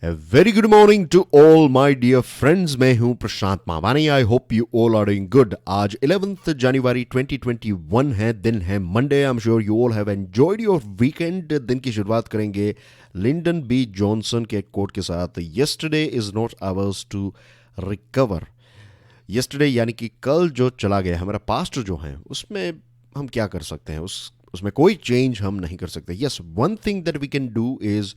A very good morning to all my dear friends. मैं हूं Prashant Mavani. I hope you all are doing good. आज 11th जनवरी 2021 है, दिन है Monday. I am sure you all have enjoyed your weekend. दिन की शुरुआत करेंगे लिंडन बी जॉनसन के एक कोट के साथ. Yesterday is not ours to recover. Yesterday यानी कि कल जो चला गया, हमारा पास्ट जो है उसमें हम क्या कर सकते हैं, उसमें कोई चेंज हम नहीं कर सकते. Yes, one thing that we can do is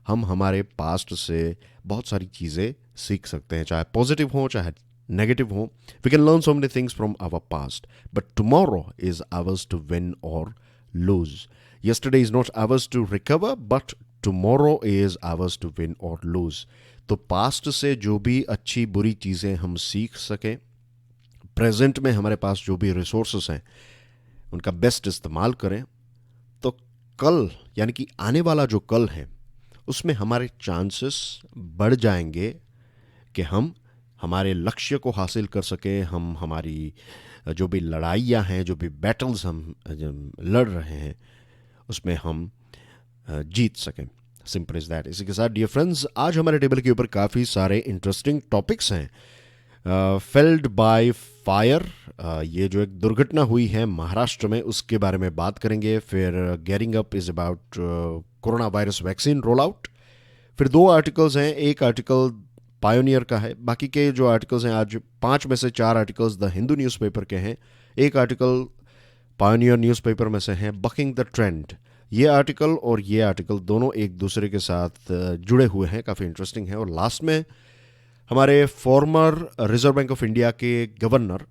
हम हमारे पास्ट से बहुत सारी चीज़ें सीख सकते हैं, चाहे पॉजिटिव हो चाहे नेगेटिव हो. We can learn so many things from our past, but tomorrow is ours to win or lose. Yesterday is not ours to recover, but tomorrow is ours to win or lose. तो past से जो भी अच्छी बुरी चीज़ें हम सीख सकें, प्रेजेंट में हमारे पास जो भी रिसोर्सेस हैं उनका बेस्ट इस्तेमाल करें, तो कल यानी कि आने वाला जो कल है उसमें हमारे चांसेस बढ़ जाएंगे कि हम हमारे लक्ष्य को हासिल कर सकें. हम हमारी जो भी लड़ाइयाँ हैं, जो भी बैटल्स हम लड़ रहे हैं, उसमें हम जीत सकें. Simple is that. इसी के साथ डियर फ्रेंड्स, आज हमारे टेबल के ऊपर काफ़ी सारे इंटरेस्टिंग टॉपिक्स हैं. फेल्ड बाय फायर, ये जो एक दुर्घटना हुई है महाराष्ट्र में, उसके बारे में बात करेंगे. फिर gearing up is about corona virus vaccine roll out. फिर दो आर्टिकल्स हैं, एक आर्टिकल पायोनियर का है, बाकी के जो आर्टिकल्स हैं आज 5 में से 4 आर्टिकल्स द हिंदू न्यूज़पेपर के हैं, एक आर्टिकल पायोनियर न्यूज़पेपर में से हैं, बकिंग द ट्रेंड. ये आर्टिकल और ये आर्टिकल दोनों एक दूसरे के साथ जुड़े हुए हैं, काफ़ी इंटरेस्टिंग है. और लास्ट में हमारे farmer reserve bank of India के गवर्नर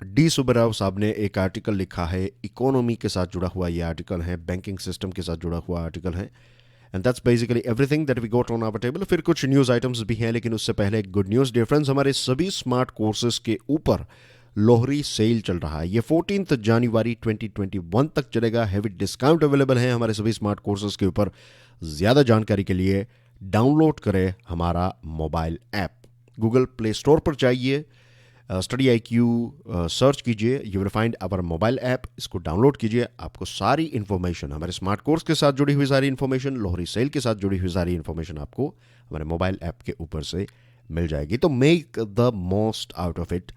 डी सुब्बाराव साहब ने एक आर्टिकल लिखा है. इकोनॉमी के साथ जुड़ा हुआ ये आर्टिकल है, बैंकिंग सिस्टम के साथ जुड़ा हुआ आर्टिकल है. And that's basically everything that we got on our table. फिर कुछ न्यूज़ आइटम्स भी हैं, लेकिन उससे पहले एक गुड न्यूज़ डियर फ्रेंड्स. हमारे सभी स्मार्ट कोर्सेज के ऊपर लोहरी सेल चल रहा है. ये 14 जनवरी 2021 तक चलेगा. हैवी डिस्काउंट अवेलेबल है हमारे सभी स्मार्ट कोर्सेज के ऊपर. ज़्यादा जानकारी के लिए डाउनलोड करें हमारा mobile app. Google play store पर जाइए, स्टडी आई क्यू सर्च कीजिए, you will find our mobile app. इसको डाउनलोड कीजिए. आपको सारी इन्फॉर्मेशन, हमारे स्मार्ट कोर्स के साथ जुड़ी हुई सारी इन्फॉर्मेशन, लोहरी सेल के साथ जुड़ी हुई सारी इन्फॉर्मेशन आपको हमारे मोबाइल ऐप के ऊपर से मिल जाएगी. तो make the most out of it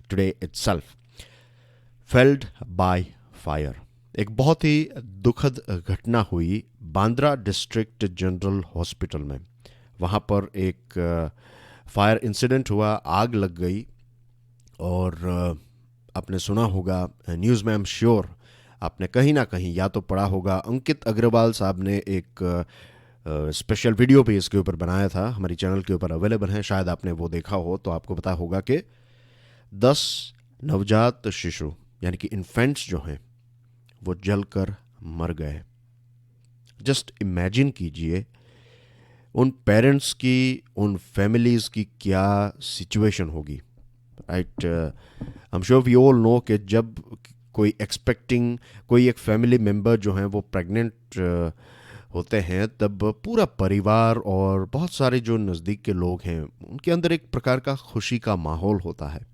today itself. Failed by fire, एक बहुत ही दुखद घटना हुई बांद्रा डिस्ट्रिक्ट जनरल हॉस्पिटल में. वहाँ पर एक फायर इंसिडेंट हुआ, आग लग गई. और आपने सुना होगा न्यूज़ में, आई एम श्योर आपने कहीं ना कहीं या तो पढ़ा होगा. अंकित अग्रवाल साहब ने एक स्पेशल वीडियो भी इसके ऊपर बनाया था, हमारी चैनल के ऊपर अवेलेबल है, शायद आपने वो देखा हो. तो आपको पता होगा कि 10 नवजात शिशु यानी कि इन्फेंट्स जो हैं वो जलकर मर गए. जस्ट इमेजिन कीजिए उन पेरेंट्स की, उन फैमिलीज़ की क्या सिचुएशन होगी. Right, I am sure we all know कि जब कोई एक फैमिली मेम्बर जो हैं वो प्रेग्नेंट होते हैं, तब पूरा परिवार और बहुत सारे जो नज़दीक के लोग हैं उनके अंदर एक प्रकार का खुशी का माहौल होता है.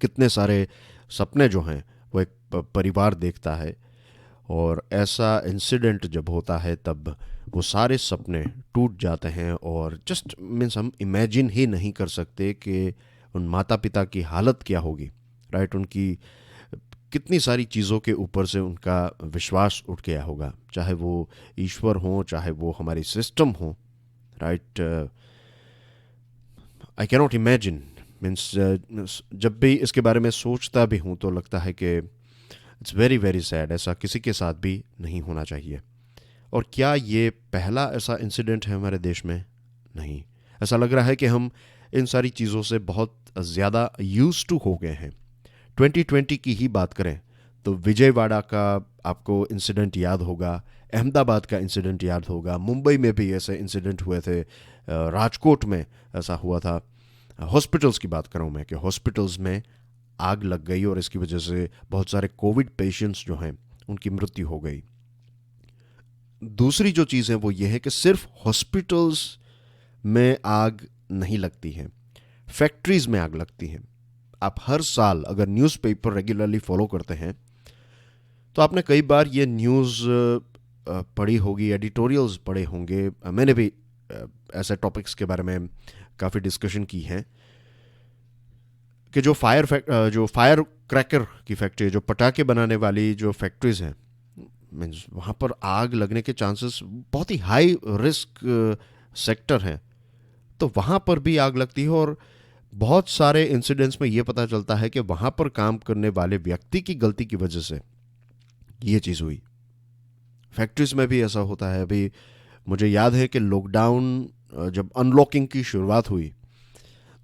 कितने सारे सपने जो हैं वो एक परिवार देखता है, और ऐसा इंसिडेंट जब होता है तब वो सारे सपने टूट जाते हैं. और जस्ट मीन्स हम इमेजिन ही नहीं कर सकते कि उन माता पिता की हालत क्या होगी. राइट, उनकी कितनी सारी चीज़ों के ऊपर से उनका विश्वास उठ गया होगा, चाहे वो ईश्वर हो, चाहे वो हमारी सिस्टम हो. Right, I cannot imagine. Means जब भी इसके बारे में सोचता भी हूँ तो लगता है कि इट्स वेरी वेरी सैड. ऐसा किसी के साथ भी नहीं होना चाहिए. और क्या ये पहला ऐसा इंसिडेंट है हमारे देश में? नहीं. ऐसा लग रहा है कि हम इन सारी चीज़ों से बहुत ज़्यादा यूज टू हो गए हैं. 2020 की ही बात करें तो विजयवाड़ा का आपको इंसिडेंट याद होगा, अहमदाबाद का इंसिडेंट याद होगा, मुंबई में भी ऐसे इंसिडेंट हुए थे, राजकोट में ऐसा हुआ था. हॉस्पिटल्स की बात कर रहा हूँ मैं कि हॉस्पिटल्स में आग लग गई और इसकी वजह से बहुत सारे कोविड पेशेंट्स जो हैं उनकी मृत्यु हो गई. दूसरी जो चीज़ है वो ये है कि सिर्फ हॉस्पिटल्स में आग नहीं लगती है, फैक्ट्रीज में आग लगती है. आप हर साल अगर न्यूज़पेपर रेगुलरली फॉलो करते हैं तो आपने कई बार ये न्यूज़ पढ़ी होगी, एडिटोरियल्स पढ़े होंगे. मैंने भी ऐसे टॉपिक्स के बारे में काफ़ी डिस्कशन की है कि जो फायर क्रैकर की फैक्ट्री, जो पटाखे बनाने वाली जो फैक्ट्रीज हैं, मीन्स वहाँ पर आग लगने के चांसेस बहुत ही हाई रिस्क सेक्टर है, तो वहाँ पर भी आग लगती है। और बहुत सारे इंसिडेंट्स में ये पता चलता है कि वहाँ पर काम करने वाले व्यक्ति की गलती की वजह से ये चीज़ हुई। फैक्ट्रीज में भी ऐसा होता है। अभी मुझे याद है कि लॉकडाउन जब अनलॉकिंग की शुरुआत हुई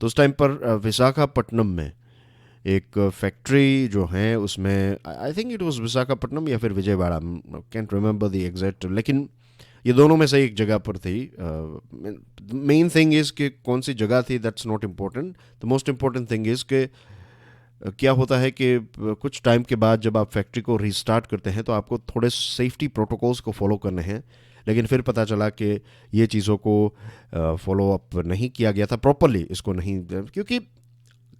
तो उस टाइम पर विशाखापट्टनम में एक फैक्ट्री जो है, उसमें I think it was Visakhapatnam या फिर Vijayawada, can't remember the exact, लेकिन ये दोनों में से एक जगह पर थी। मेन थिंग इज़ कि कौन सी जगह थी, that's not important. The most important thing is कि क्या होता है कि कुछ टाइम के बाद जब आप फैक्ट्री को रीस्टार्ट करते हैं तो आपको थोड़े सेफ्टी प्रोटोकॉल्स को फॉलो करने हैं, लेकिन फिर पता चला कि ये चीज़ों को फॉलो अप नहीं किया गया था प्रॉपरली, इसको नहीं, क्योंकि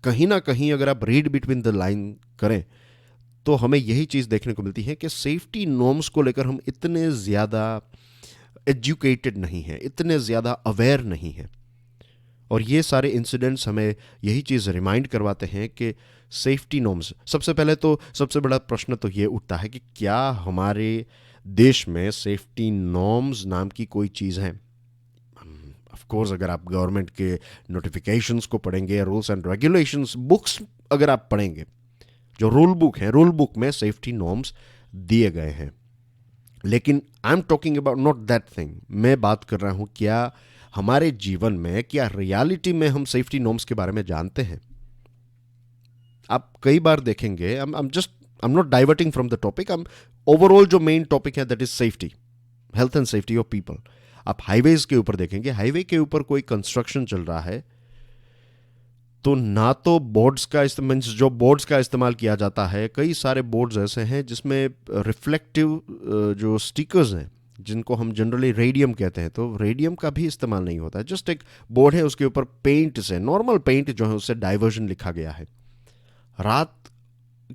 कहीं ना कहीं अगर आप रीड बिटवीन द लाइन करें तो हमें यही चीज़ देखने को मिलती है कि सेफ्टी नॉर्म्स को लेकर हम इतने ज़्यादा एजुकेटेड नहीं हैं, इतने ज़्यादा अवेयर नहीं हैं। और ये सारे इंसिडेंट्स हमें यही चीज़ रिमाइंड करवाते हैं कि सेफ्टी नॉर्म्स, सबसे पहले तो सबसे बड़ा प्रश्न तो ये उठता है कि क्या हमारे देश में सेफ्टी नॉर्म्स नाम की कोई चीज़ है? ऑफ कोर्स अगर आप गवर्नमेंट के नोटिफिकेशंस को पढ़ेंगे, रूल्स एंड रेगुलेशंस बुक्स अगर आप पढ़ेंगे, जो रूल बुक है, रूल बुक में सेफ्टी नॉर्म्स दिए गए हैं। लेकिन I am talking about not that thing. मैं बात कर रहा हूं क्या हमारे जीवन में, क्या रियलिटी में हम सेफ्टी नॉर्म्स के बारे में जानते हैं? आप कई बार देखेंगे, आई am not diverting from the topic, I am overall जो मेन टॉपिक है that is safety, health and safety of people. आप हाईवेज के ऊपर देखेंगे, हाईवे के ऊपर कोई कंस्ट्रक्शन चल रहा है तो ना तो बोर्ड्स का इस्तेमाल, जो बोर्ड्स का इस्तेमाल किया जाता है, कई सारे बोर्ड्स ऐसे हैं जिसमें रिफ्लेक्टिव जो स्टिकर्स हैं जिनको हम जनरली रेडियम कहते हैं, तो रेडियम का भी इस्तेमाल नहीं होता है। जस्ट एक बोर्ड है, उसके ऊपर पेंट से, नॉर्मल पेंट जो है उससे डाइवर्जन लिखा गया है। रात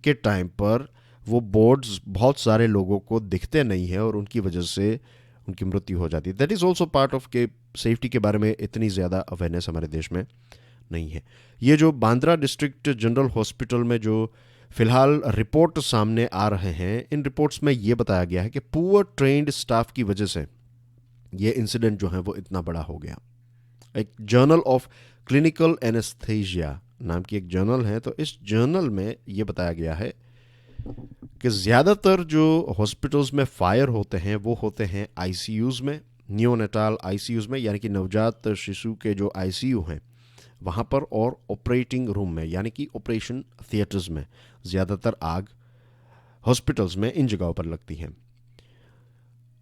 के टाइम पर वो बोर्ड्स बहुत सारे लोगों को दिखते नहीं है और उनकी वजह से उनकी मृत्यु हो जाती है। That is also part of के सेफ्टी के बारे में इतनी ज़्यादा अवेयरनेस हमारे देश में नहीं है। ये जो बांद्रा डिस्ट्रिक्ट जनरल हॉस्पिटल में जो फिलहाल रिपोर्ट सामने आ रहे हैं, इन रिपोर्ट्स में ये बताया गया है कि पुअर ट्रेंड स्टाफ की वजह से ये इंसिडेंट जो है वो इतना बड़ा हो गया। एक जर्नल ऑफ क्लिनिकल एनेस्थीसिया नाम की एक जर्नल है, तो इस जर्नल में ये बताया गया है कि ज़्यादातर जो हॉस्पिटल्स में फायर होते हैं वो होते हैं आईसीयूज़ में, नियोनेटाल आईसीयूज़ में, यानी कि नवजात शिशु के जो आईसीयू हैं वहाँ पर, और ऑपरेटिंग रूम में यानी कि ऑपरेशन थिएटर्स में ज़्यादातर आग हॉस्पिटल्स में इन जगहों पर लगती है।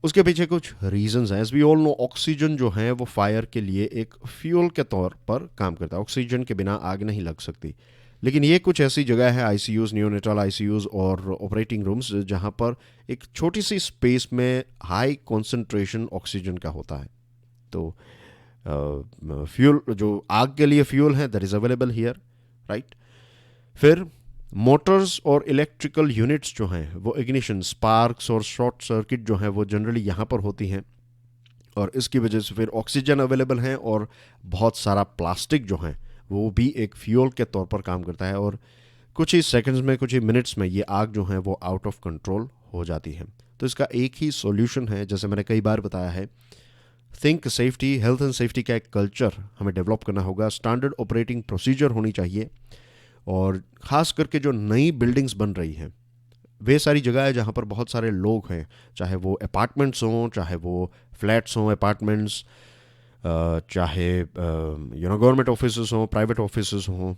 उसके पीछे कुछ रीजंस हैं। As we all know, oxygen जो है वो फायर के लिए एक फ्यूल के तौर पर काम करता है। ऑक्सीजन के बिना आग नहीं लग सकती। लेकिन ये कुछ ऐसी जगह है, आईसीयूज़, नियोनेटल आईसीयूज़ और ऑपरेटिंग रूम्स, जहाँ पर एक छोटी सी स्पेस में हाई कॉन्सेंट्रेशन ऑक्सीजन का होता है। तो फ्यूल, जो आग के लिए फ्यूल है, that is available here, right. फिर मोटर्स और इलेक्ट्रिकल यूनिट्स जो हैं वो इग्निशन, स्पार्क्स और शॉर्ट सर्किट जो हैं वो जनरली यहाँ पर होती हैं, और इसकी वजह से फिर ऑक्सीजन अवेलेबल है, और बहुत सारा प्लास्टिक जो है वो भी एक फ्यूल के तौर पर काम करता है, और कुछ ही सेकंड्स में, कुछ ही मिनट्स में ये आग जो है वो आउट ऑफ कंट्रोल हो जाती है। तो इसका एक ही सॉल्यूशन है, जैसे मैंने कई बार बताया है, think safety, health and safety का एक कल्चर हमें डेवलप करना होगा। स्टैंडर्ड ऑपरेटिंग प्रोसीजर होनी चाहिए, और ख़ास करके जो नई बिल्डिंग्स बन रही हैं, वे सारी जगह है जहाँ पर बहुत सारे लोग हैं, चाहे वो अपार्टमेंट्स हों, चाहे वो फ्लैट्स हों, अपार्टमेंट्स, चाहे गवर्नमेंट ऑफिस हों, प्राइवेट ऑफिस हों,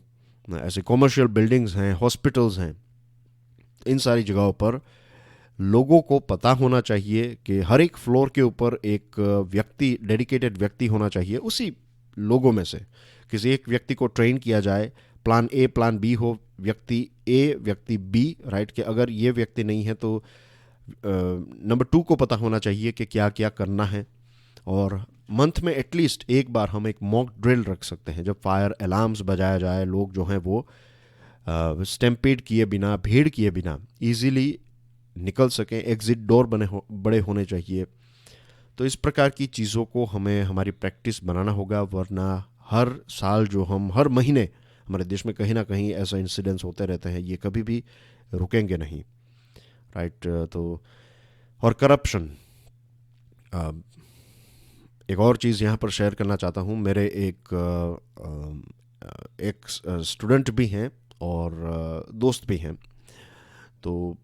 ऐसे कॉमर्शियल बिल्डिंग्स हैं, हॉस्पिटल्स हैं, इन सारी जगहों पर लोगों को पता होना चाहिए कि हर एक फ्लोर के ऊपर एक व्यक्ति, डेडिकेटेड व्यक्ति होना चाहिए। उसी लोगों में से किसी एक व्यक्ति को ट्रेन किया जाए, प्लान ए प्लान बी हो, व्यक्ति ए व्यक्ति बी, राइट, कि अगर ये व्यक्ति नहीं है तो नंबर 2 को पता होना चाहिए कि क्या क्या करना है। और मंथ में एटलीस्ट एक बार हम एक मॉक ड्रिल रख सकते हैं, जब फायर अलार्म्स बजाया जाए, लोग जो हैं वो स्टैम्पेड किए बिना, भीड़ किए बिना ईजीली निकल सकें। एग्जिट डोर बड़े होने चाहिए। तो इस प्रकार की चीज़ों को हमें हमारी प्रैक्टिस बनाना होगा, वरना हर साल जो हम हर महीने हमारे देश में कहीं ना कहीं ऐसा इंसिडेंट्स होते रहते हैं, ये कभी भी रुकेंगे नहीं, राइट। तो और करप्शन, एक और चीज़ यहाँ पर शेयर करना चाहता हूँ। मेरे एक स्टूडेंट भी हैं और दोस्त भी हैं, तो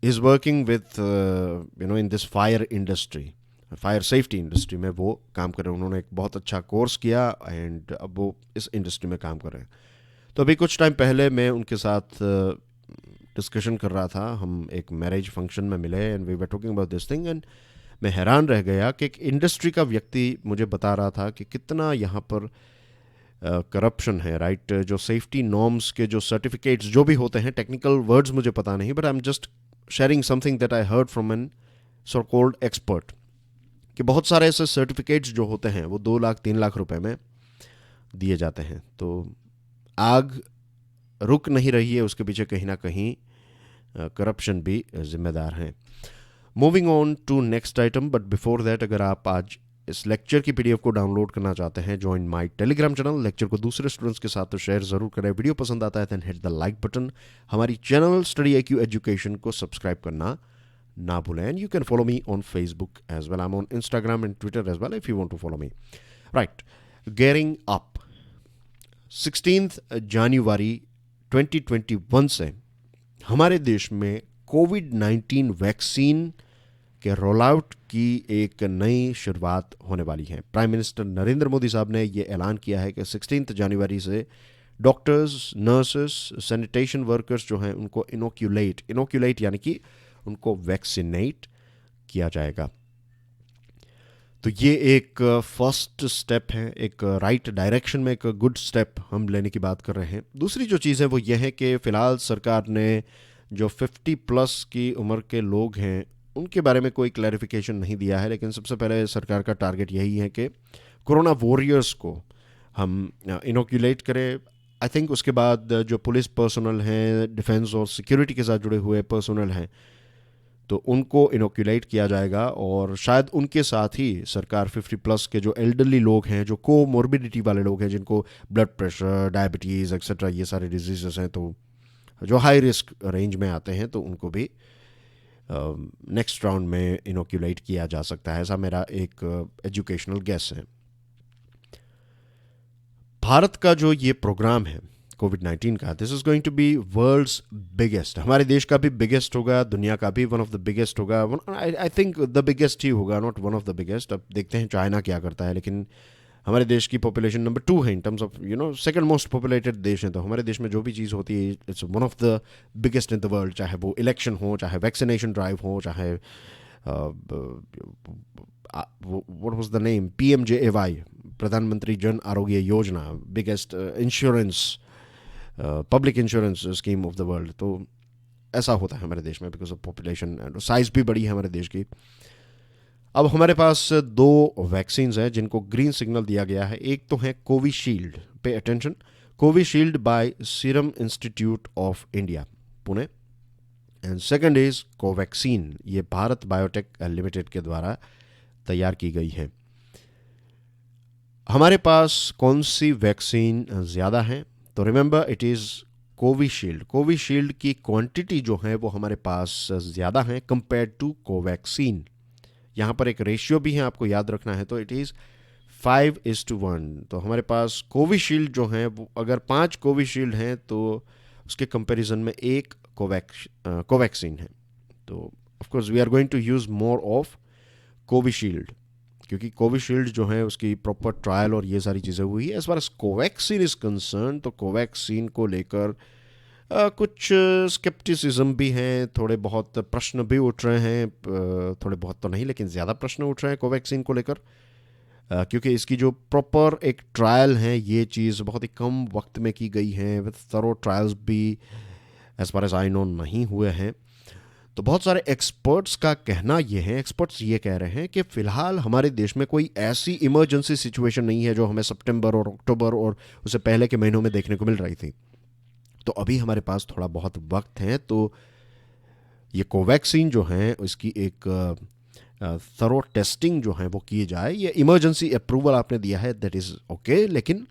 is working with in this fire industry, fire safety industry में वो काम कर रहे हैं। उन्होंने एक बहुत अच्छा कोर्स किया एंड अब वो इस इंडस्ट्री में काम कर रहे हैं। तो अभी कुछ टाइम पहले मैं उनके साथ डिस्कशन कर रहा था, हम एक मैरिज फंक्शन में मिले and we were talking about this thing, and मैं हैरान रह गया कि एक इंडस्ट्री का व्यक्ति मुझे बता रहा था कि कितना यहाँ पर करप्शन है, राइट। जो सेफ्टी नॉर्म्स के जो सर्टिफिकेट्स जो भी होते हैं, टेक्निकल वर्ड्स मुझे पता नहीं, but I am just sharing something that I heard from an so called expert, कि बहुत सारे ऐसे सर्टिफिकेट्स जो होते हैं वो 2 लाख 3 लाख रुपए में दिए जाते हैं। तो आग रुक नहीं रही है, उसके पीछे कहीं ना कहीं करप्शन भी जिम्मेदार हैं। Moving on to next item, but before that, अगर आप आज इस लेक्चर की पीडीएफ को डाउनलोड करना चाहते हैं, join my Telegram channel. Lecture को दूसरे स्टूडेंट्स के साथ तो शेयर जरूर करें। वीडियो पसंद आता है तो हिट द लाइक बटन। हमारी चैनल स्टडी IQ एजुकेशन को सब्सक्राइब करना ना भूलें। And you can follow me on Facebook as well, I am on Instagram and Twitter as well if you want to follow me, right. Gearing up, 16 जनवरी 2021 से हमारे देश में कोविड-19 वैक्सीन के रोल आउट की एक नई शुरुआत होने वाली है। प्राइम मिनिस्टर नरेंद्र मोदी साहब ने ये ऐलान किया है कि 16 जनवरी से डॉक्टर्स, नर्सेस, सैनिटेशन वर्कर्स जो हैं उनको इनोक्यूलेट यानी कि उनको वैक्सीनेट किया जाएगा। तो ये एक फर्स्ट स्टेप है, एक राइट डायरेक्शन में एक गुड स्टेप हम लेने की बात कर रहे हैं। दूसरी जो चीज़ है वो ये है कि फ़िलहाल सरकार ने जो 50+ की उम्र के लोग हैं उनके बारे में कोई क्लैरिफिकेशन नहीं दिया है, लेकिन सबसे पहले सरकार का टारगेट यही है कि कोरोना वॉरियर्स को हम इनोक्यूलेट करें। आई थिंक उसके बाद जो पुलिस पर्सनल हैं, डिफेंस और सिक्योरिटी के साथ जुड़े हुए पर्सनल हैं, तो उनको इनोक्यूलेट किया जाएगा। और शायद उनके साथ ही सरकार 50+ के जो एल्डरली लोग हैं, जो कोमोर्बिडिटी वाले लोग हैं, जिनको ब्लड प्रेशर, डायबिटीज़ एक्सेट्रा ये सारे डिजीज़ हैं, तो जो हाई रिस्क रेंज में आते हैं, तो उनको भी नेक्स्ट राउंड में इनोक्यूलेट किया जा सकता है। ऐसा मेरा एक एजुकेशनल गेस है। भारत का जो ये प्रोग्राम है कोविड-19 का, this is going to be world's biggest. हमारे देश का भी बिगेस्ट होगा, दुनिया का भी वन ऑफ द बिगेस्ट होगा। आई थिंक द बिगेस्ट ही होगा, not one of the biggest. अब देखते हैं चाइना क्या करता है, लेकिन हमारे देश की पॉपुलेशन नंबर 2 है in terms of second most populated देश है। तो हमारे देश में जो भी चीज़ होती है, it's one of the biggest in the world. चाहे वो इलेक्शन हो, चाहे वैक्सीनेशन ड्राइव हो, चाहे what was the name, PMJAY, प्रधानमंत्री Jan Arogya Yojana, biggest insurance, public insurance scheme of the world. तो ऐसा होता है हमारे देश में because of population and size भी बड़ी है हमारे देश की। अब हमारे पास 2 वैक्सीन्स हैं जिनको ग्रीन सिग्नल दिया गया है। एक तो है Covishield, pay attention, Covishield by Serum Institute of India, Pune, and second is Covaxin, ये भारत बायोटेक लिमिटेड के द्वारा तैयार की गई है। हमारे पास कौन सी वैक्सीन ज़्यादा है? तो remember it is Covishield. Covishield की क्वांटिटी जो है वो हमारे पास ज़्यादा है कंपेयर टू कोवैक्सीन। यहाँ पर एक रेशियो भी है, आपको याद रखना है। तो इट इज़ 5:1। तो हमारे पास कोविशील्ड जो है वो अगर 5 कोविशील्ड हैं तो उसके कंपैरिजन में 1 कोवैक्सीन है। तो of course we are going to use more of Covishield, क्योंकि कोविशील्ड जो है उसकी प्रॉपर ट्रायल और ये सारी चीज़ें हुई है। As far as Covaxin is concern, तो कोवैक्सीन को लेकर कुछ स्केप्टिसिज्म भी हैं, थोड़े बहुत प्रश्न भी उठ रहे हैं, थोड़े बहुत तो नहीं लेकिन ज़्यादा प्रश्न उठ रहे हैं कोवैक्सीन को लेकर, क्योंकि इसकी जो प्रॉपर एक ट्रायल है, ये चीज़ बहुत ही कम वक्त में की गई है, विद थरो ट्रायल्स भी as far as I know नहीं हुए हैं। तो बहुत सारे एक्सपर्ट्स का कहना ये है, एक्सपर्ट्स ये कह रहे हैं कि फ़िलहाल हमारे देश में कोई ऐसी इमरजेंसी सिचुएशन नहीं है जो हमें सितंबर और अक्टूबर और उससे पहले के महीनों में देखने को मिल रही थी। तो अभी हमारे पास थोड़ा बहुत वक्त है, तो ये कोवैक्सीन जो है उसकी एक थरो टेस्टिंग जो है वो किए जाए। ये इमरजेंसी अप्रूवल आपने दिया है, दैट इज़ ओके, लेकिन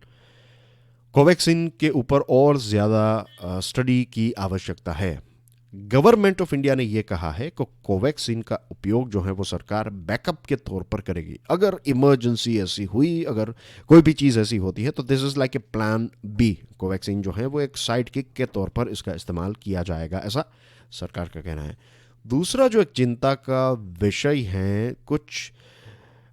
कोवैक्सीन के ऊपर और ज़्यादा स्टडी की आवश्यकता है। गवर्नमेंट ऑफ इंडिया ने यह कहा है कि कोवैक्सीन का उपयोग जो है वो सरकार बैकअप के तौर पर करेगी। अगर इमरजेंसी ऐसी हुई, अगर कोई भी चीज़ ऐसी होती है, तो this is like a plan B. Covaxin जो है वो एक साइड किक के तौर पर इसका इस्तेमाल किया जाएगा, ऐसा सरकार का कहना है। दूसरा जो एक चिंता का विषय है, कुछ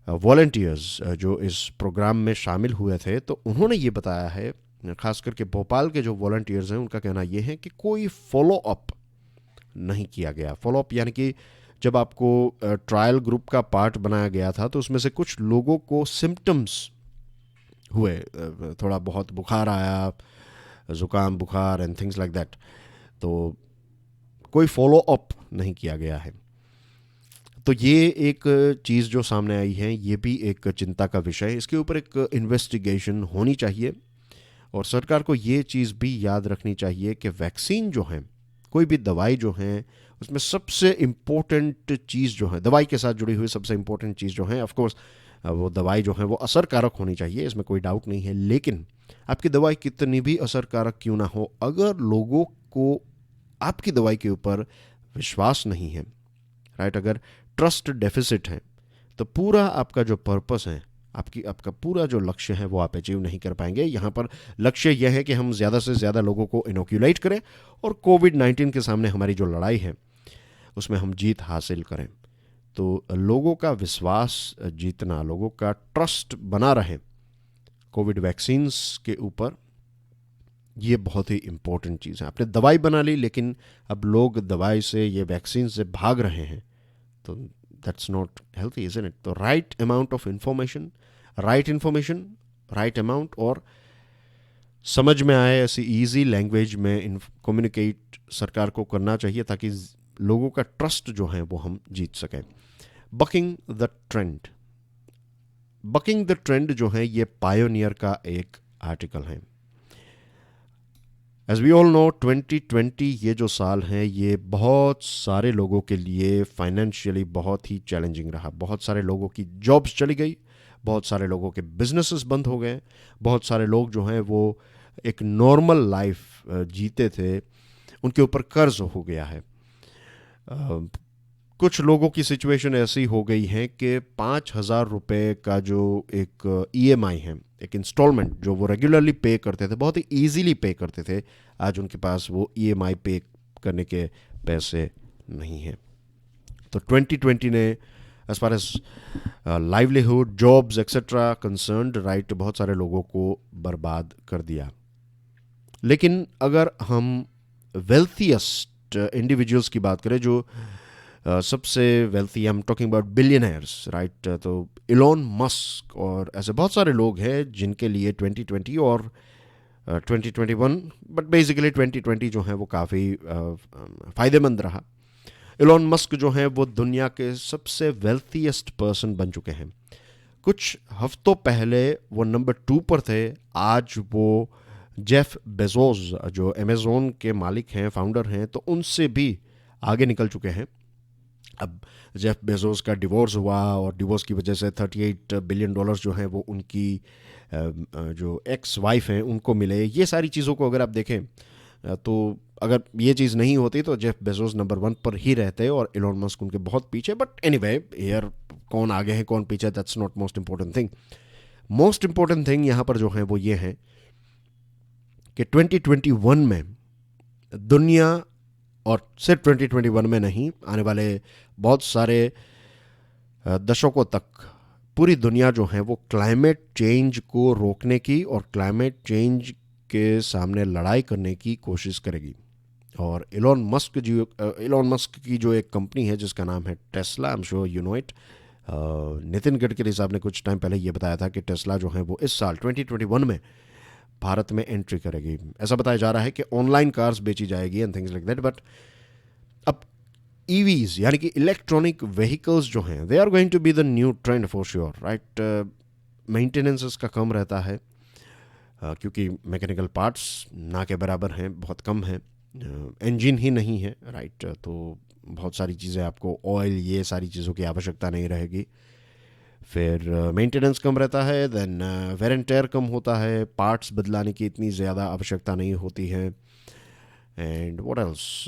वॉलंटियर्स जो इस प्रोग्राम में शामिल हुए थे, तो उन्होंने ये बताया है, खास करके भोपाल के जो वॉलंटियर्स हैं उनका कहना यह है कि कोई फॉलो अप नहीं किया गया। फॉलोअप यानी कि जब आपको ट्रायल ग्रुप का पार्ट बनाया गया था तो उसमें से कुछ लोगों को सिम्टम्स हुए, थोड़ा बहुत बुखार आया, ज़ुकाम बुखार एंड थिंग्स लाइक दैट, तो कोई फॉलो अप नहीं किया गया है। तो ये एक चीज़ जो सामने आई है, ये भी एक चिंता का विषय है। इसके ऊपर एक इन्वेस्टिगेशन होनी चाहिए और सरकार को ये चीज़ भी याद रखनी चाहिए कि वैक्सीन जो है, कोई भी दवाई जो है, उसमें सबसे इम्पोर्टेंट चीज़ जो है, दवाई के साथ जुड़ी हुई सबसे इम्पोर्टेंट चीज़ जो है, ऑफ कोर्स वो दवाई जो है वो असरकारक होनी चाहिए, इसमें कोई डाउट नहीं है। लेकिन आपकी दवाई कितनी भी असरकारक क्यों ना हो, अगर लोगों को आपकी दवाई के ऊपर विश्वास नहीं है, राइट, अगर ट्रस्ट डेफिसिट है, तो पूरा आपका जो पर्पस है, आपका पूरा जो लक्ष्य है वो आप अचीव नहीं कर पाएंगे। यहाँ पर लक्ष्य यह है कि हम ज़्यादा से ज़्यादा लोगों को इनोक्यूलेट करें और कोविड-19 के सामने हमारी जो लड़ाई है उसमें हम जीत हासिल करें। तो लोगों का विश्वास जीतना, लोगों का ट्रस्ट बना रहे कोविड वैक्सीन्स के ऊपर, ये बहुत ही इम्पोर्टेंट चीज़ है। आपने दवाई बना ली, लेकिन अब लोग दवाई से, ये वैक्सीन से भाग रहे हैं, तो that's not healthy, isn't it? तो right amount of information, right amount, और समझ में आए ऐसी इजी लैंग्वेज में कम्युनिकेट सरकार को करना चाहिए ताकि लोगों का ट्रस्ट जो है वो हम जीत सकें। बकिंग द ट्रेंड जो है ये पायोनियर का एक आर्टिकल है। एज वी ऑल नो 2020 ये जो साल है ये बहुत सारे लोगों के लिए फाइनेंशियली बहुत ही चैलेंजिंग रहा। बहुत सारे लोगों की जॉब्स चली गई, बहुत सारे लोगों के बिजनेसेस बंद हो गए, बहुत सारे लोग जो हैं वो एक नॉर्मल लाइफ जीते थे, उनके ऊपर कर्ज हो गया है। कुछ लोगों की सिचुएशन ऐसी हो गई है कि 5,000 रुपये का जो एक EMI है, एक इंस्टॉलमेंट जो वो रेगुलरली पे करते थे, बहुत ही ईजीली पे करते थे, आज उनके पास वो EMI पे करने के पैसे नहीं हैं। तो 2020 ने as far as livelihood, jobs etcetera concerned, right, बहुत सारे लोगों को बर्बाद कर दिया। लेकिन अगर हम वेल्थिएस्ट इंडिविजुअल्स की बात करें, जो सबसे wealthy, I am talking about billionaires, right, तो इलॉन मस्क और ऐसे बहुत सारे लोग हैं जिनके लिए 2020 और 2021, बट बेसिकली 2020 जो है वो काफ़ी फ़ायदेमंद रहा। इलॉन मस्क जो है वो दुनिया के सबसे वेल्थीएस्ट पर्सन बन चुके हैं। कुछ हफ्तों पहले वो नंबर 2 पर थे, आज वो जेफ बेजोस जो अमेज़ॉन के मालिक हैं, फाउंडर हैं, तो उनसे भी आगे निकल चुके हैं। अब जेफ बेजोस का डिवोर्स हुआ और डिवोर्स की वजह से $38 बिलियन जो हैं वो उनकी जो एक्स वाइफ हैं उनको मिले। ये सारी चीज़ों को अगर आप देखें तो अगर ये चीज़ नहीं होती तो जेफ बेजोस नंबर 1 पर ही रहते और इलॉन मस्क उनके बहुत पीछे। बट एनीवे, हियर कौन आगे है कौन पीछे, that's not most important thing. Most important thing यहाँ पर जो है वो ये है कि 2021 में दुनिया, और सिर्फ 2021 में नहीं, आने वाले बहुत सारे दशकों तक पूरी दुनिया जो है वो क्लाइमेट चेंज को रोकने की और क्लाइमेट चेंज के सामने लड़ाई करने की कोशिश करेगी। और इलॉन मस्क की जो एक कंपनी है जिसका नाम है Tesla, I am sure you know it, Nitin Gadkari साहब ने कुछ टाइम पहले ये बताया था कि टेस्ला जो है वो इस साल 2021 में भारत में एंट्री करेगी। ऐसा बताया जा रहा है कि ऑनलाइन कार्स बेची जाएगी and things like that. But अब EVs यानी कि इलेक्ट्रॉनिक व्हीकल्स जो हैं, they are going to be the new trend for sure, right. Maintenance इसका कम रहता है क्योंकि मैकेनिकल पार्ट्स ना के बराबर हैं, बहुत कम हैं। इंजन ही नहीं है, राइट, तो बहुत सारी चीज़ें आपको ऑयल ये सारी चीज़ों की आवश्यकता नहीं रहेगी। फिर मेंटेनेंस कम रहता है, देन वेर एंड टेयर कम होता है, पार्ट्स बदलाने की इतनी ज़्यादा आवश्यकता नहीं होती है। एंड व्हाट एल्स,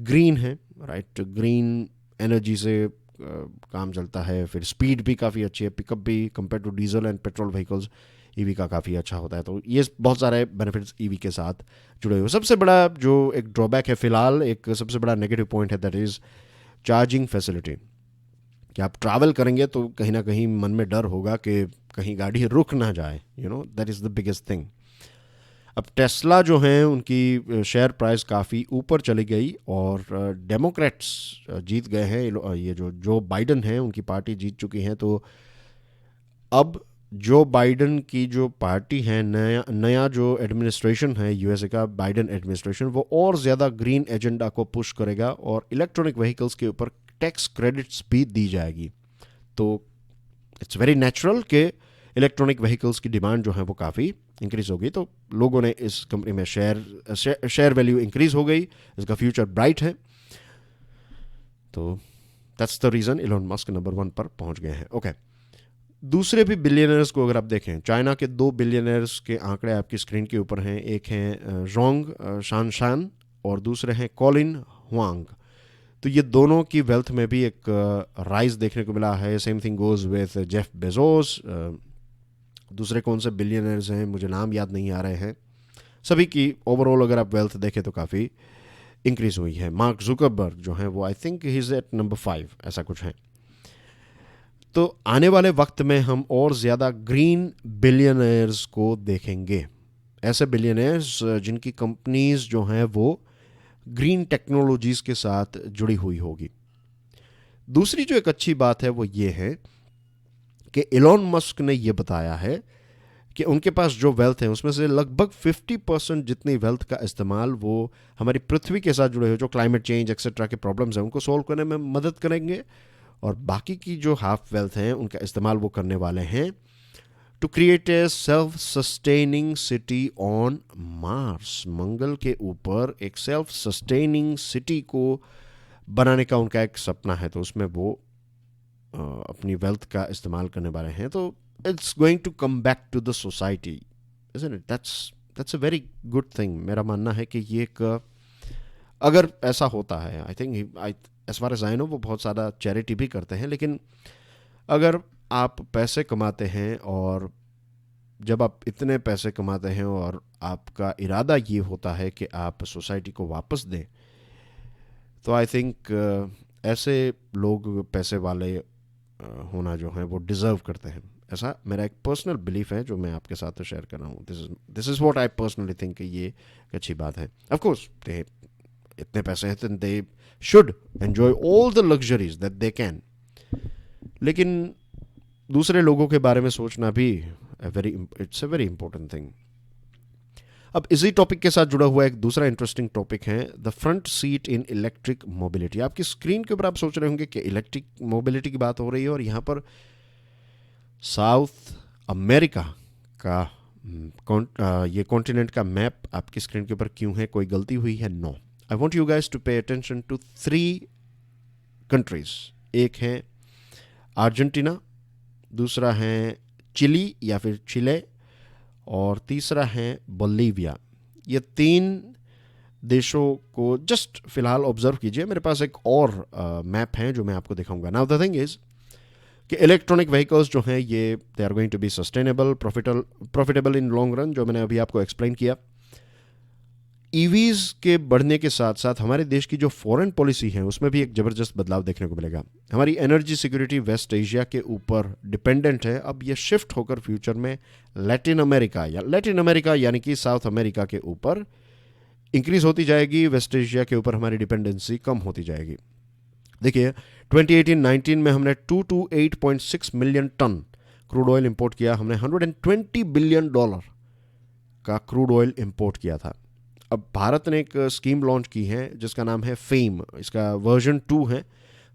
ग्रीन है, राइट, ग्रीन एनर्जी से काम चलता है। फिर स्पीड भी काफ़ी अच्छी है, पिकअप भी compare to diesel and petrol vehicles EV का काफ़ी अच्छा होता है। तो ये बहुत सारे बेनिफिट्स ईवी के साथ जुड़े हुए। सबसे बड़ा जो एक ड्रॉबैक है फिलहाल, एक सबसे बड़ा नेगेटिव पॉइंट है, दैट इज़ चार्जिंग फैसिलिटी। कि आप ट्रैवल करेंगे तो कहीं ना कहीं मन में डर होगा कि कहीं गाड़ी रुक ना जाए, that is the biggest thing. अब टेस्ला जो हैं उनकी शेयर प्राइस काफ़ी ऊपर चली गई और डेमोक्रेट्स जीत गए हैं। ये जो बाइडन हैं उनकी पार्टी जीत चुकी हैं। तो अब जो बाइडन की जो पार्टी है, नया नया जो एडमिनिस्ट्रेशन है यूएसए का, बाइडन एडमिनिस्ट्रेशन, वो और ज़्यादा ग्रीन एजेंडा को पुश करेगा और इलेक्ट्रॉनिक व्हीकल्स के ऊपर टैक्स क्रेडिट्स भी दी जाएगी। तो इट्स वेरी नेचुरल कि इलेक्ट्रॉनिक व्हीकल्स की डिमांड जो है वो काफ़ी इंक्रीज हो गई। तो लोगों ने इस कंपनी में शेयर वैल्यू इंक्रीज हो गई, इसका फ्यूचर ब्राइट है। तो that's the reason Elon Musk number 1 पर पहुंच गए हैं। ओके, दूसरे भी बिलियनर्स को अगर आप देखें, चाइना के 2 बिलियनर्स के आंकड़े आपकी स्क्रीन के ऊपर हैं। एक हैं जोंग शानशान और दूसरे हैं कॉलिन हुआंग। तो ये दोनों की वेल्थ में भी एक राइज देखने को मिला है। Same thing goes with Jeff Bezos. दूसरे कौन से बिलियनर्स हैं मुझे नाम याद नहीं आ रहे हैं। सभी की ओवरऑल अगर आप वेल्थ देखें तो काफ़ी इंक्रीज हुई है। मार्क जुकरबर्ग जो हैं वो I think he is at number 5, ऐसा कुछ है। तो आने वाले वक्त में हम और ज़्यादा ग्रीन बिलियनर्स को देखेंगे, ऐसे बिलियनर्स जिनकी कंपनीज जो हैं वो ग्रीन टेक्नोलॉजीज़ के साथ जुड़ी हुई होगी। दूसरी जो एक अच्छी बात है वो ये है कि इलॉन मस्क ने ये बताया है कि उनके पास जो वेल्थ है उसमें से लगभग 50% जितनी वेल्थ का इस्तेमाल वो हमारी पृथ्वी के साथ जुड़े हुए जो क्लाइमेट चेंज एक्सेट्रा के प्रॉब्लम्स हैं उनको सॉल्व करने में मदद करेंगे, और बाकी की जो हाफ वेल्थ हैं उनका इस्तेमाल वो करने वाले हैं to create a self sustaining city on Mars. मंगल के ऊपर एक सेल्फ सस्टेनिंग सिटी को बनाने का उनका एक सपना है। तो उसमें वो अपनी वेल्थ का इस्तेमाल करने वाले हैं। तो it's going to come back to the society, isn't it? That's a very good thing. मेरा मानना है कि ये एक अगर ऐसा होता है, I think as far as I know वो बहुत ज़्यादा चैरिटी भी करते हैं, लेकिन अगर आप पैसे कमाते हैं और जब आप इतने पैसे कमाते हैं और आपका इरादा ये होता है कि आप सोसाइटी को वापस दें, तो आई थिंक ऐसे लोग पैसे वाले होना जो है वो डिज़र्व करते हैं। ऐसा मेरा एक पर्सनल बिलीफ है जो मैं आपके साथ शेयर कर रहा हूँ। This is what I personally think कि ये एक अच्छी बात है। ऑफ कोर्स दे इतने पैसे हैं तो they should enjoy all the luxuries that they can, लेकिन दूसरे लोगों के बारे में सोचना भी it's a very important thing. अब इसी टॉपिक के साथ जुड़ा हुआ एक दूसरा इंटरेस्टिंग टॉपिक है the front seat in electric mobility. आपकी स्क्रीन के ऊपर आप सोच रहे होंगे कि इलेक्ट्रिक मोबिलिटी की बात हो रही है और यहाँ पर साउथ अमेरिका का ये कॉन्टिनेंट का मैप आपकी स्क्रीन के ऊपर क्यों है? कोई गलती हुई है? No. I want you guys to pay attention to 3 countries. एक है अर्जेंटीना, दूसरा है चिली या फिर चिले, और तीसरा है बोलीविया। ये 3 देशों को जस्ट फिलहाल ऑब्जर्व कीजिए। मेरे पास एक और मैप है जो मैं आपको दिखाऊंगा। नाउ द थिंग इज कि इलेक्ट्रॉनिक व्हीकल्स जो हैं ये they are going to be sustainable, profitable in long run, जो मैंने अभी आपको एक्सप्लेन किया। ईवीज के बढ़ने के साथ साथ हमारे देश की जो फॉरेन पॉलिसी है उसमें भी एक ज़बरदस्त बदलाव देखने को मिलेगा। हमारी एनर्जी सिक्योरिटी वेस्ट एशिया के ऊपर डिपेंडेंट है। अब ये शिफ्ट होकर फ्यूचर में लैटिन अमेरिका यानी कि साउथ अमेरिका के ऊपर इंक्रीज होती जाएगी। वेस्ट एशिया के ऊपर हमारी डिपेंडेंसी कम होती जाएगी। देखिए 2018-19 में हमने 228.6 million ton crude oil import किया। हमने $120 बिलियन का क्रूड ऑयल इंपोर्ट किया था। अब भारत ने एक स्कीम लॉन्च की है जिसका नाम है फेम। इसका वर्जन 2 है,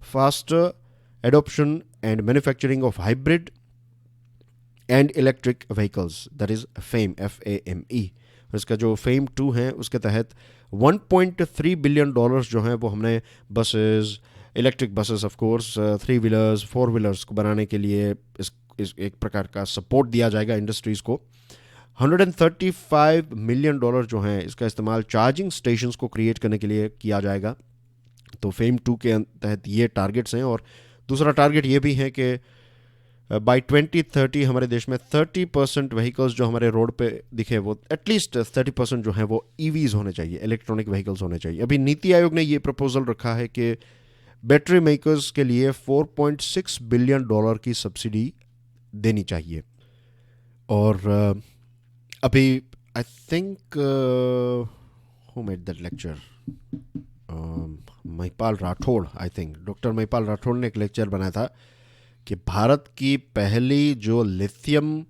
faster adoption and manufacturing of hybrid and electric vehicles, that is fame FAME। और इसका जो फेम 2 है उसके तहत $1.3 बिलियन जो हैं वो हमने buses, electric buses of course, 3 wheelers, 4 wheelers को बनाने के लिए इस एक प्रकार का सपोर्ट दिया जाएगा इंडस्ट्रीज़ को। $135 मिलियन जो हैं इसका इस्तेमाल चार्जिंग स्टेशंस को क्रिएट करने के लिए किया जाएगा। तो फेम 2 के तहत ये टारगेट्स हैं। और दूसरा टारगेट ये भी है कि बाय 2030 हमारे देश में 30% व्हीकल्स जो हमारे रोड पे दिखे वो एटलीस्ट 30% जो हैं वो ईवीज़ होने चाहिए, इलेक्ट्रॉनिक व्हीकल्स होने चाहिए। अभी नीति आयोग ने ये प्रपोजल रखा है कि बैटरी मेकर्स के लिए $4.6 बिलियन की सब्सिडी देनी चाहिए। और अभी I think who made that lecture, Mahipal Rathore, I think doctor Mahipal Rathore ने एक लेक्चर बनाया था कि भारत की पहली जो लिथियम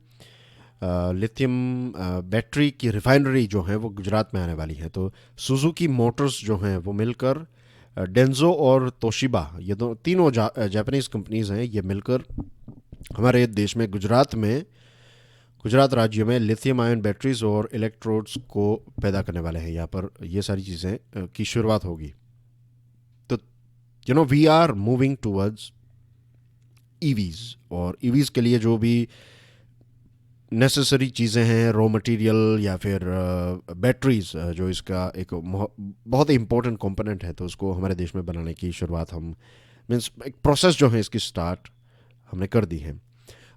बैटरी की रिफाइनरी जो है वो गुजरात में आने वाली है। तो सुजुकी मोटर्स जो हैं वो मिलकर डेंजो और तोशिबा, ये तीनों जापानीज़ कंपनीज़ हैं, ये मिलकर हमारे देश में गुजरात राज्य में लिथियम आयन बैटरीज और इलेक्ट्रोड्स को पैदा करने वाले हैं। यहाँ पर ये सारी चीज़ें की शुरुआत होगी। तो we are moving towards EVs, और ईवीज़ के लिए जो भी नेसेसरी चीज़ें हैं, रॉ मटेरियल या फिर बैटरीज, जो इसका एक बहुत ही इंपॉर्टेंट कंपोनेंट है, तो उसको हमारे देश में बनाने की शुरुआत मीन्स एक प्रोसेस जो है इसकी स्टार्ट हमने कर दी है।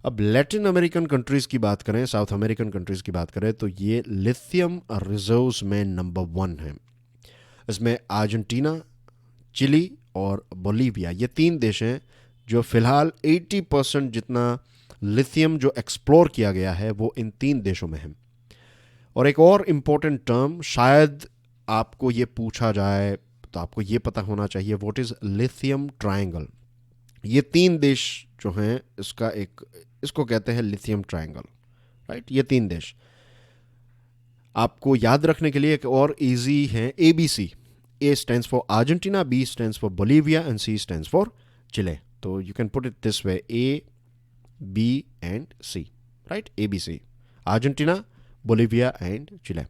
अब लैटिन अमेरिकन कंट्रीज़ की बात करें, साउथ अमेरिकन कंट्रीज़ की बात करें, तो ये लिथियम रिजर्व्स में नंबर 1 है। इसमें अर्जेंटीना, चिली और बोलीविया, ये 3 देश हैं जो फ़िलहाल 80% जितना लिथियम जो एक्सप्लोर किया गया है वो इन 3 देशों में है। और एक और इम्पोर्टेंट टर्म, शायद आपको ये पूछा जाए तो आपको ये पता होना चाहिए, व्हाट इज़ लिथियम ट्रायंगल। ये 3 देश जो हैं इसको कहते हैं लिथियम ट्रायंगल, राइट। ये 3 देश आपको याद रखने के लिए एक और इजी है, ABC। A stands for Argentina, B stands for Bolivia, and C stands for Chile. So you can put it this way: A, B, and C, right? ABC, Argentina, Bolivia, and Chile.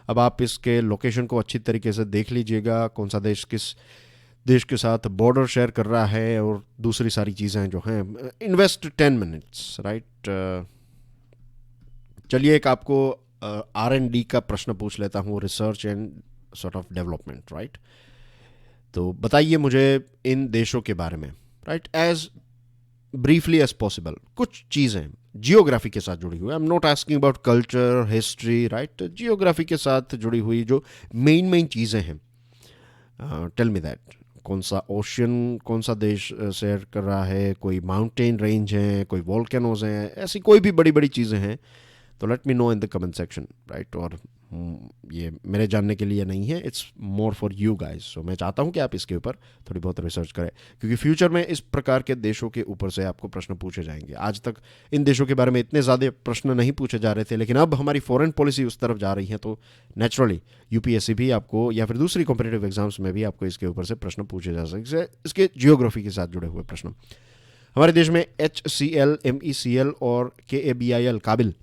अब आप इसके location को अच्छी तरीके से देख लीजिएगा, कौन सा देश किस देश के साथ बॉर्डर शेयर कर रहा है और दूसरी सारी चीज़ें जो हैं। Invest 10 minutes, right. चलिए एक आपको R&D का प्रश्न पूछ लेता हूँ, research and sort of development, right. तो बताइए मुझे इन देशों के बारे में, right, as briefly as possible. कुछ चीज़ें जियोग्राफी के साथ जुड़ी हुई, I am not asking about culture, history, right, geography के साथ जुड़ी हुई जो मेन चीज़ें हैं। टेल मी दैट, कौन सा ओशन, कौन सा देश शेयर कर रहा है, कोई माउंटेन रेंज है, कोई वॉल्केनोज हैं, ऐसी कोई भी बड़ी बड़ी चीज़ें हैं तो let me know in the comment section, right. और ये मेरे जानने के लिए नहीं है, it's more for you guys. So मैं चाहता हूँ कि आप इसके ऊपर थोड़ी बहुत रिसर्च करें, क्योंकि फ्यूचर में इस प्रकार के देशों के ऊपर से आपको प्रश्न पूछे जाएंगे। आज तक इन देशों के बारे में इतने ज़्यादा प्रश्न नहीं पूछे जा रहे थे, लेकिन अब हमारी फॉरेन पॉलिसी उस तरफ जा रही है, तो नेचुरली UPSC भी आपको या फिर दूसरी कॉम्पिटिटिव एग्जाम्स में भी आपको इसके ऊपर से प्रश्न पूछे जा सकते, इसके जियोग्राफी के साथ जुड़े हुए प्रश्न। हमारे देश में HCl, MECL और KABIL काबिल।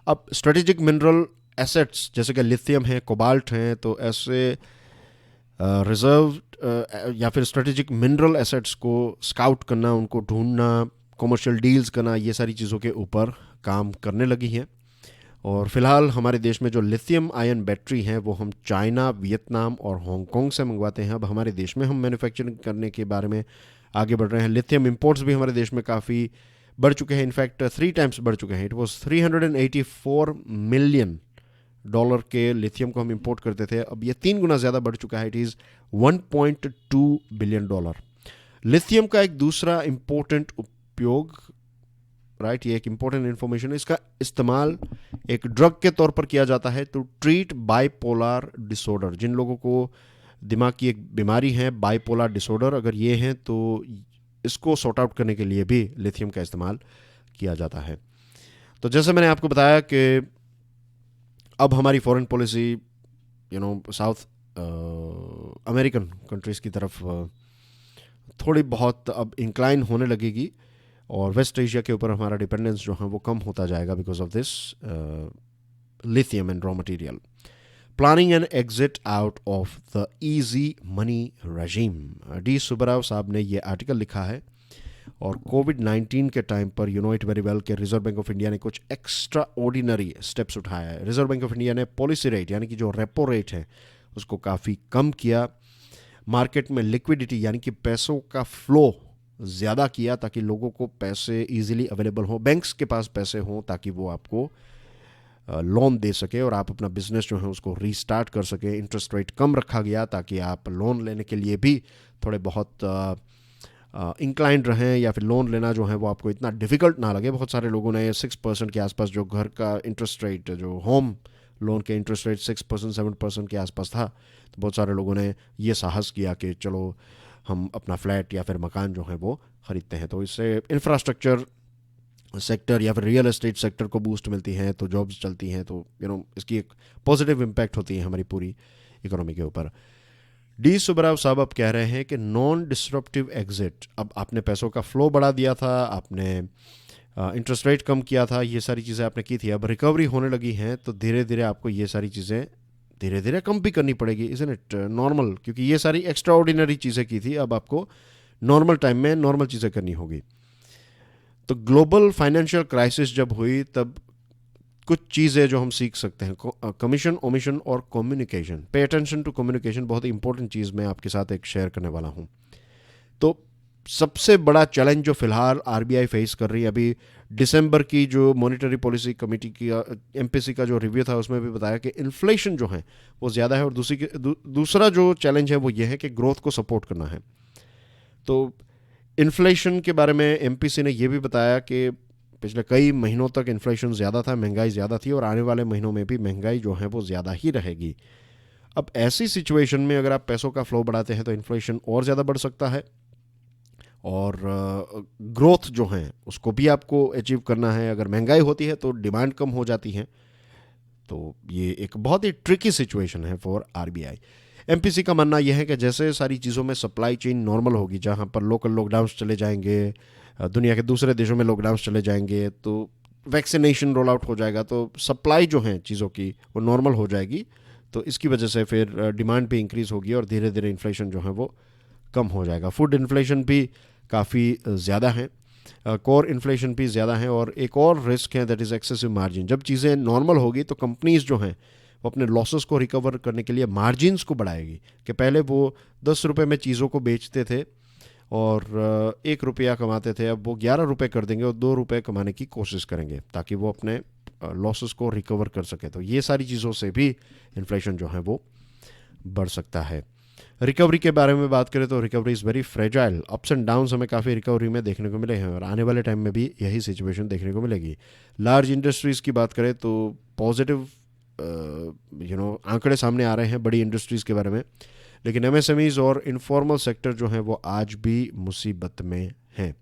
अब स्ट्रेटेजिक मिनरल एसेट्स जैसे कि लिथियम है, कोबाल्ट हैं, तो ऐसे रिजर्व या फिर स्ट्रेटेजिक मिनरल एसेट्स को स्काउट करना, उनको ढूंढना, कमर्शियल डील्स करना, ये सारी चीज़ों के ऊपर काम करने लगी हैं। और फिलहाल हमारे देश में जो लिथियम आयन बैटरी हैं वो हम चाइना, वियतनाम और हांगकांग से मंगवाते हैं। अब हमारे देश में हम मैन्युफैक्चरिंग करने के बारे में आगे बढ़ रहे हैं। लिथियम इंपोर्ट्स भी हमारे देश में काफ़ी बढ़ चुके हैं, इनफैक्ट 3 टाइम्स बढ़ चुके हैं। इट वॉज $384 मिलियन के लिथियम को हम इंपोर्ट करते थे, अब ये 3 गुना ज़्यादा बढ़ चुका है, इट इज़ $1.2 बिलियन। लिथियम का एक दूसरा इंपॉर्टेंट उपयोग, राइट, ये एक इंपॉर्टेंट इंफॉर्मेशन है, इसका इस्तेमाल एक ड्रग के तौर पर किया जाता है टू ट्रीट बाइपोलर डिसऑर्डर। जिन लोगों को दिमाग की एक बीमारी है, बाइपोलर डिसऑर्डर अगर ये हैं, तो इसको सॉर्ट आउट करने के लिए भी लिथियम का इस्तेमाल किया जाता है। तो जैसे मैंने आपको बताया कि अब हमारी foreign policy south American countries की तरफ थोड़ी बहुत अब इंक्लाइन होने लगेगी, और वेस्ट एशिया के ऊपर हमारा डिपेंडेंस जो है वो कम होता जाएगा because of this lithium and raw material. Planning an exit out of the easy money regime. D Subbarao साहब ने ये आर्टिकल लिखा है और कोविड-19 के टाइम पर you know it very well कि रिजर्व बैंक ऑफ इंडिया ने कुछ एक्स्ट्रा ऑर्डिनरी स्टेप्स उठाया है. रिजर्व बैंक ऑफ इंडिया ने पॉलिसी रेट यानी कि जो रेपो रेट है उसको काफ़ी कम किया. मार्केट में लिक्विडिटी यानी कि पैसों का फ्लो ज़्यादा किया ताकि लोगों को पैसे इजीली अवेलेबल हो, बैंक्स के पास पैसे हों ताकि वो आपको लोन दे सके और आप अपना बिजनेस जो है उसको रीस्टार्ट कर सके. इंटरेस्ट रेट कम रखा गया ताकि आप लोन लेने के लिए भी थोड़े बहुत इंक्लाइंड रहें या फिर लोन लेना जो है वो आपको इतना डिफ़िकल्ट ना लगे. बहुत सारे लोगों ने 6% के आसपास जो घर का इंटरेस्ट रेट, जो होम लोन के इंटरेस्ट रेट 6% 7% के आसपास था, तो बहुत सारे लोगों ने ये साहस किया कि चलो हम अपना फ्लैट या फिर मकान जो है वो ख़रीदते हैं. तो इससे इंफ्रास्ट्रक्चर सेक्टर या फिर रियल एस्टेट सेक्टर को बूस्ट मिलती है, तो जॉब्स चलती हैं, तो इसकी एक पॉजिटिव इम्पैक्ट होती है हमारी पूरी इकोनॉमी के ऊपर. डी सुब्बाराव साहब अब कह रहे हैं कि नॉन डिस्ट्रप्टिव एग्जिट. अब आपने पैसों का फ्लो बढ़ा दिया था, आपने इंटरेस्ट रेट कम किया था, ये सारी चीज़ें आपने की थी. अब रिकवरी होने लगी हैं तो धीरे धीरे आपको ये सारी चीज़ें धीरे धीरे कम भी करनी पड़ेगी. Isn't it normal? क्योंकि ये सारी एक्स्ट्रा ऑर्डिनरी चीज़ें की थी, अब आपको नॉर्मल टाइम में नॉर्मल चीज़ें करनी होगी. तो ग्लोबल फाइनेंशियल क्राइसिस जब हुई तब कुछ चीज़ें जो हम सीख सकते हैं, कमीशन, ओमिशन और communication. Pay attention to communication बहुत ही इंपॉर्टेंट चीज़ मैं आपके साथ एक शेयर करने वाला हूँ. तो सबसे बड़ा चैलेंज जो फ़िलहाल आरबीआई फेस कर रही है, अभी दिसंबर की जो मॉनेटरी पॉलिसी कमेटी की एमपीसी का जो रिव्यू था उसमें भी बताया कि इन्फ्लेशन जो है वो ज़्यादा है और दूसरा जो चैलेंज है वो ये है कि ग्रोथ को सपोर्ट करना है. तो इन्फ्लेशन के बारे में एमपीसी ने यह भी बताया कि पिछले कई महीनों तक इन्फ्लेशन ज़्यादा था, महंगाई ज़्यादा थी और आने वाले महीनों में भी महंगाई जो है वो ज़्यादा ही रहेगी. अब ऐसी सिचुएशन में अगर आप पैसों का फ्लो बढ़ाते हैं तो इन्फ्लेशन और ज़्यादा बढ़ सकता है और ग्रोथ जो है उसको भी आपको अचीव करना है. अगर महंगाई होती है तो डिमांड कम हो जाती है. तो ये एक बहुत ही ट्रिकी सिचुएशन है फॉर आरबीआई. एमपीसी का मानना यह है कि जैसे सारी चीज़ों में सप्लाई चेन नॉर्मल होगी, जहाँ पर लोकल लॉकडाउन्स चले जाएंगे, दुनिया के दूसरे देशों में लॉकडाउन्स चले जाएंगे, तो वैक्सीनेशन रोल आउट हो जाएगा, तो सप्लाई जो है चीज़ों की वो नॉर्मल हो जाएगी. तो इसकी वजह से फिर डिमांड भी इंक्रीज़ होगी और धीरे धीरे इन्फ्लेशन जो है वो कम हो जाएगा. फूड इन्फ्लेशन भी काफ़ी ज़्यादा है, कोर इन्फ्लेशन भी ज़्यादा है और एक और रिस्क है दैट इज़ एक्सेसिव मार्जिन. जब चीज़ें नॉर्मल होगी तो कंपनीज़ जो हैं वो अपने लॉसेस को रिकवर करने के लिए मार्जिन्स को बढ़ाएगी. कि पहले वो 10 रुपये में चीज़ों को बेचते थे और 1 रुपया कमाते थे, अब वो 11 रुपये कर देंगे और 2 रुपये कमाने की कोशिश करेंगे ताकि वो अपने लॉसेस को रिकवर कर सके. तो ये सारी चीज़ों से भी इन्फ्लेशन जो है वो बढ़ सकता है. रिकवरी के बारे में बात करें तो recovery is very fragile. Ups and downs हमें काफ़ी रिकवरी में देखने को मिले हैं और आने वाले टाइम में भी यही सिचुएशन देखने को मिलेगी. लार्ज इंडस्ट्रीज़ की बात करें तो पॉजिटिव आंकड़े सामने आ रहे हैं बड़ी इंडस्ट्रीज़ के बारे में, लेकिन एमएसएमईज और इनफॉर्मल सेक्टर जो है वो आज भी मुसीबत में हैं.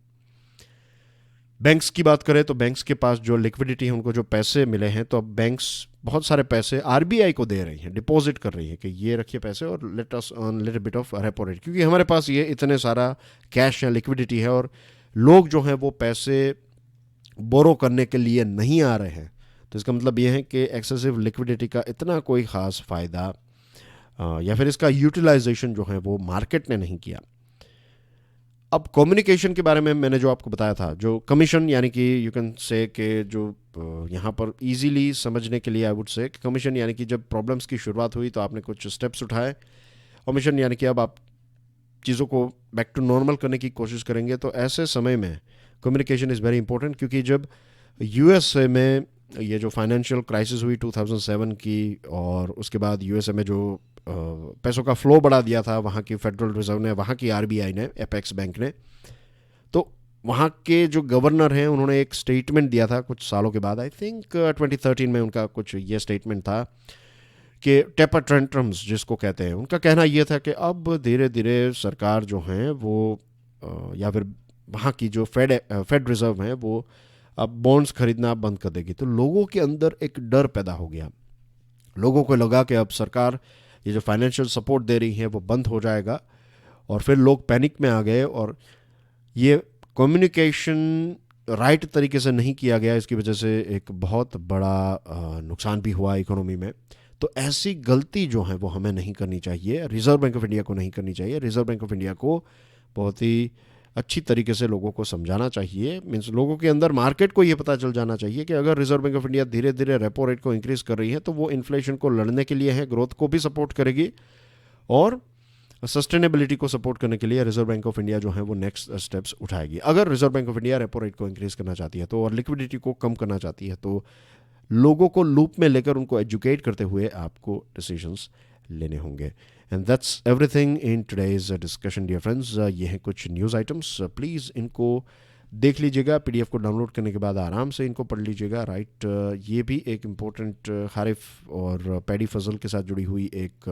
बैंक्स की बात करें तो बैंक्स के पास जो लिक्विडिटी है, उनको जो पैसे मिले हैं, तो अब बैंक्स बहुत सारे पैसे आरबीआई को दे रही हैं, डिपॉजिट कर रही है कि ये रखिए पैसे और let us earn little bit of repo rate, क्योंकि हमारे पास ये इतने सारा कैश या लिक्विडिटी है और लोग जो हैं वो पैसे बोरो करने के लिए नहीं आ रहे हैं. तो इसका मतलब ये है कि एक्सेसिव लिक्विडिटी का इतना कोई ख़ास फ़ायदा या फिर इसका यूटिलाइजेशन जो है वो मार्केट ने नहीं किया. अब कम्युनिकेशन के बारे में मैंने जो आपको बताया था, जो कमीशन यानी कि यू कैन से कि जो यहाँ पर इजीली समझने के लिए आई वुड से कमीशन यानी कि जब प्रॉब्लम्स की शुरुआत हुई तो आपने कुछ स्टेप्स उठाए. ओमिशन यानी कि अब आप चीज़ों को बैक टू नॉर्मल करने की कोशिश करेंगे. तो ऐसे समय में कम्युनिकेशन इज़ वेरी इंपॉर्टेंट, क्योंकि जब यूएसए में ये जो फाइनेंशियल क्राइसिस हुई 2007 की और उसके बाद यूएसए में जो पैसों का फ्लो बढ़ा दिया था वहाँ की फेडरल रिजर्व ने, वहाँ की आरबीआई ने, एपेक्स बैंक ने, तो वहाँ के जो गवर्नर हैं उन्होंने एक स्टेटमेंट दिया था कुछ सालों के बाद. आई थिंक 2013 में उनका कुछ ये स्टेटमेंट था कि टेपर टेंट्रम्स जिसको कहते हैं, उनका कहना ये था कि अब धीरे धीरे सरकार जो हैं वो या फिर वहाँ की जो फेड रिजर्व हैं वो अब बॉन्ड्स खरीदना बंद कर देगी. तो लोगों के अंदर एक डर पैदा हो गया. लोगों को लगा कि अब सरकार ये जो फाइनेंशियल सपोर्ट दे रही है वो बंद हो जाएगा और फिर लोग पैनिक में आ गए और ये कम्युनिकेशन राइट तरीके से नहीं किया गया, इसकी वजह से एक बहुत बड़ा नुकसान भी हुआ इकोनॉमी में। तो ऐसी गलती जो है वो हमें नहीं करनी चाहिए, रिजर्व बैंक ऑफ इंडिया को नहीं करनी चाहिए। रिजर्व बैंक ऑफ इंडिया को बहुत ही अच्छी तरीके से लोगों को समझाना चाहिए, मीन्स लोगों के अंदर, मार्केट को ये पता चल जाना चाहिए कि अगर रिजर्व बैंक ऑफ इंडिया धीरे धीरे रेपो रेट को इंक्रीज कर रही है तो वो इन्फ्लेशन को लड़ने के लिए है, ग्रोथ को भी सपोर्ट करेगी और सस्टेनेबिलिटी को सपोर्ट करने के लिए रिजर्व बैंक ऑफ इंडिया जो है वो नेक्स्ट स्टेप्स उठाएगी। अगर reserve bank of India repo rate को इंक्रीज करना चाहती है तो, और लिक्विडिटी को कम करना चाहती है तो, लोगों को लूप में लेकर उनको एजुकेट करते हुए आपको डिसीजंस लेने होंगे। And that's everything in today's discussion dear friends. ये हैं कुछ न्यूज़ आइटम्स, प्लीज़ इनको देख लीजिएगा, पीडीएफ को डाउनलोड करने के बाद आराम से इनको पढ़ लीजिएगा, राइट। ये भी एक इम्पोर्टेंट खारिफ और पैडी फजल के साथ जुड़ी हुई एक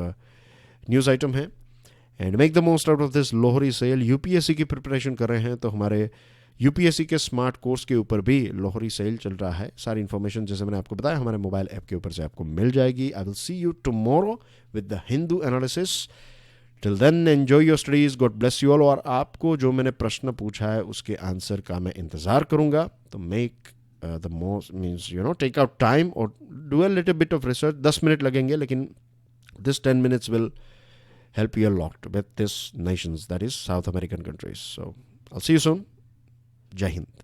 न्यूज़ आइटम है। And make the most out of this Lohri sale. UPSC की प्रिपरेशन कर रहे हैं तो हमारे यूपीएससी के स्मार्ट कोर्स के ऊपर भी लोहरी सेल चल रहा है। सारी इन्फॉर्मेशन जैसे मैंने आपको बताया हमारे मोबाइल ऐप के ऊपर से आपको मिल जाएगी। I will see you tomorrow with the Hindu analysis. Till then enjoy your studies, God bless you all. और आपको जो मैंने प्रश्न पूछा है उसके आंसर का मैं इंतज़ार करूंगा। तो make the most means take out time और do a little bit of research. 10 minute लगेंगे लेकिन this 10 minutes will help you a lot with these nations, that is South American countries. So I'll see you soon. Jai Hind.